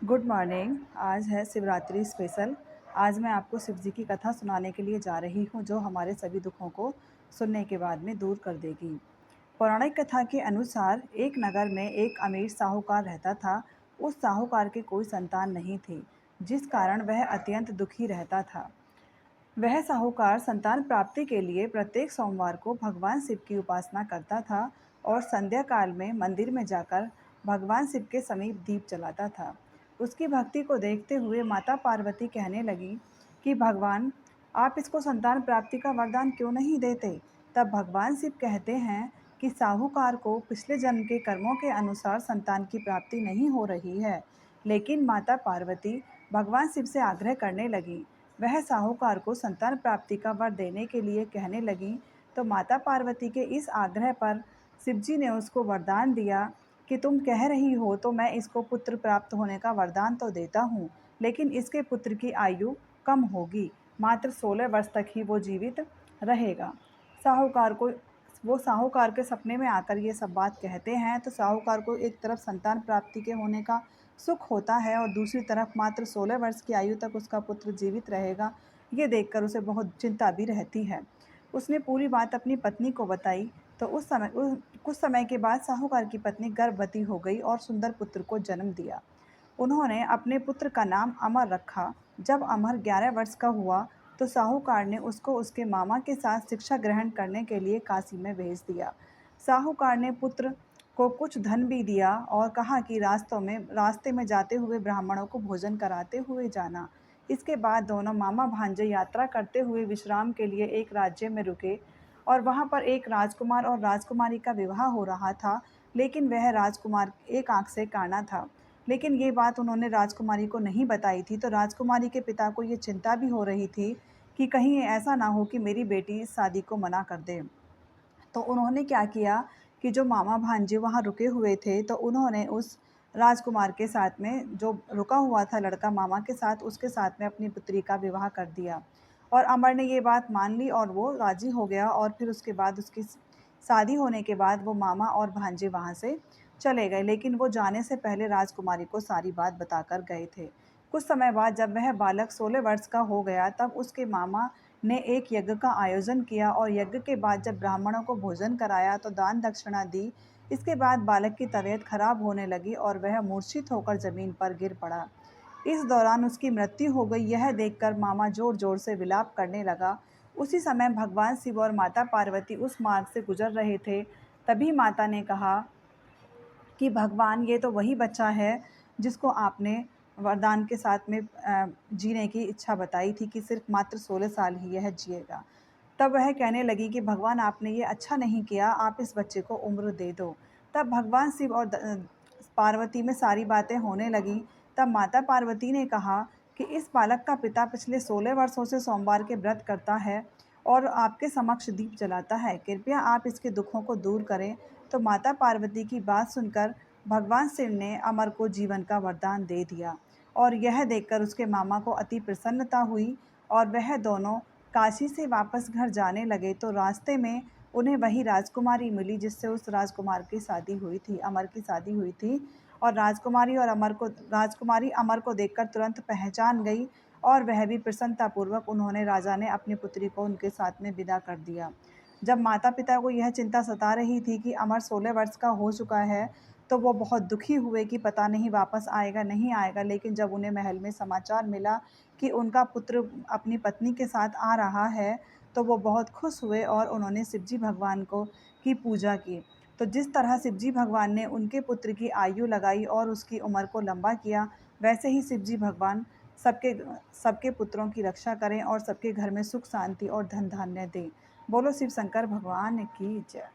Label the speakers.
Speaker 1: Good morning. आज है Shivratri special. आज मैं आपको शिव जी की कथा सुनाने के लिए जा रही हूँ, जो हमारे सभी दुखों को सुनने के बाद में दूर कर देगी। पौराणिक कथा के अनुसार एक नगर में एक अमीर साहूकार रहता था। उस साहूकार के कोई संतान नहीं थी, जिस कारण वह अत्यंत दुखी रहता था। वह साहूकार संतान प्राप्ति के लिए प्रत्येक सोमवार को भगवान शिव की उपासना करता था और संध्या काल में मंदिर में जाकर भगवान शिव के समीप दीप जलाता था। उसकी भक्ति को देखते हुए माता पार्वती कहने लगी कि भगवान, आप इसको संतान प्राप्ति का वरदान क्यों नहीं देते। तब भगवान शिव कहते हैं कि साहूकार को पिछले जन्म के कर्मों के अनुसार संतान की प्राप्ति नहीं हो रही है। लेकिन माता पार्वती भगवान शिव से आग्रह करने लगी। वह साहूकार को संतान प्राप्ति का वर देने के लिए कहने लगी, तो माता पार्वती के इस आग्रह पर शिवजी ने उसको वरदान दिया कि तुम कह रही हो तो मैं इसको पुत्र प्राप्त होने का वरदान तो देता हूँ, लेकिन इसके पुत्र की आयु कम होगी, मात्र 16 वर्ष तक ही वो जीवित रहेगा। साहूकार को वो साहूकार के सपने में आकर ये सब बात कहते हैं, तो साहूकार को एक तरफ संतान प्राप्ति के होने का सुख होता है और दूसरी तरफ मात्र 16 वर्ष की आयु तक उसका पुत्र जीवित रहेगा। ये देखकर उसे बहुत चिंता भी रहती है। उसने पूरी बात अपनी पत्नी को बताई, तो कुछ समय के बाद साहूकार की पत्नी गर्भवती हो गई और सुंदर पुत्र को जन्म दिया। उन्होंने अपने पुत्र का नाम अमर रखा। जब अमर 11 वर्ष का हुआ, तो साहूकार ने उसको उसके मामा के साथ शिक्षा ग्रहण करने के लिए काशी में भेज दिया। साहूकार ने पुत्र को कुछ धन भी दिया और कहा कि रास्ते में जाते हुए ब्राह्मणों को भोजन कराते हुए जाना। इसके बाद दोनों मामा भांजे यात्रा करते हुए विश्राम के लिए एक राज्य में रुके और वहाँ पर एक राजकुमार और राजकुमारी का विवाह हो रहा था, लेकिन वह राजकुमार एक आंख से काना था। लेकिन ये बात उन्होंने राजकुमारी को नहीं बताई थी, तो राजकुमारी के पिता को ये चिंता भी हो रही थी कि कहीं ऐसा ना हो कि मेरी बेटी इस शादी को मना कर दे। तो उन्होंने क्या किया कि जो मामा भांजे वहाँ रुके हुए थे, तो उन्होंने उस राजकुमार के साथ में, जो रुका हुआ था लड़का मामा के साथ, उसके साथ में अपनी पुत्री का विवाह कर दिया। और अमर ने ये बात मान ली और वो राज़ी हो गया और फिर उसके बाद उसकी शादी होने के बाद वो मामा और भांजे वहाँ से चले गए, लेकिन वो जाने से पहले राजकुमारी को सारी बात बताकर गए थे। कुछ समय बाद जब वह बालक 16 वर्ष का हो गया, तब उसके मामा ने एक यज्ञ का आयोजन किया और यज्ञ के बाद जब ब्राह्मणों को भोजन कराया तो दान दक्षिणा दी। इसके बाद बालक की तबीयत खराब होने लगी और वह मूर्छित होकर जमीन पर गिर पड़ा। इस दौरान उसकी मृत्यु हो गई। यह देखकर मामा जोर जोर से विलाप करने लगा। उसी समय भगवान शिव और माता पार्वती उस मार्ग से गुजर रहे थे। तभी माता ने कहा कि भगवान, ये तो वही बच्चा है जिसको आपने वरदान के साथ में जीने की इच्छा बताई थी कि सिर्फ मात्र 16 साल ही यह जिएगा। तब वह कहने लगी कि भगवान, आपने ये अच्छा नहीं किया, आप इस बच्चे को उम्र दे दो। तब भगवान शिव और पार्वती में सारी बातें होने लगीं। तब माता पार्वती ने कहा कि इस बालक का पिता पिछले 16 वर्षों से सोमवार के व्रत करता है और आपके समक्ष दीप जलाता है। कृपया आप इसके दुखों को दूर करें। तो माता पार्वती की बात सुनकर भगवान शिव ने अमर को जीवन का वरदान दे दिया और यह देखकर उसके मामा को अति प्रसन्नता हुई और वह दोनों काशी से वापस घर जाने लगे। तो रास्ते में उन्हें वही राजकुमारी मिली जिससे उस राजकुमार की शादी हुई थी, अमर की शादी हुई थी। और राजकुमारी अमर को देखकर तुरंत पहचान गई और वह भी प्रसन्नतापूर्वक, उन्होंने राजा ने अपनी पुत्री को उनके साथ में विदा कर दिया। जब माता-पिता को यह चिंता सता रही थी कि अमर 16 वर्ष का हो चुका है, तो वो बहुत दुखी हुए कि पता नहीं वापस आएगा, नहीं आएगा। लेकिन जब उन्हें महल में समाचार मिला कि उनका पुत्र अपनी पत्नी के साथ आ रहा है, तो वो बहुत खुश हुए और उन्होंने शिवजी भगवान को की पूजा की। तो जिस तरह शिवजी भगवान ने उनके पुत्र की आयु लगाई और उसकी उम्र को लंबा किया, वैसे ही शिवजी भगवान सबके सबके पुत्रों की रक्षा करें और सबके घर में सुख शांति और धन धान्य दें। बोलो शिव शंकर भगवान की जय।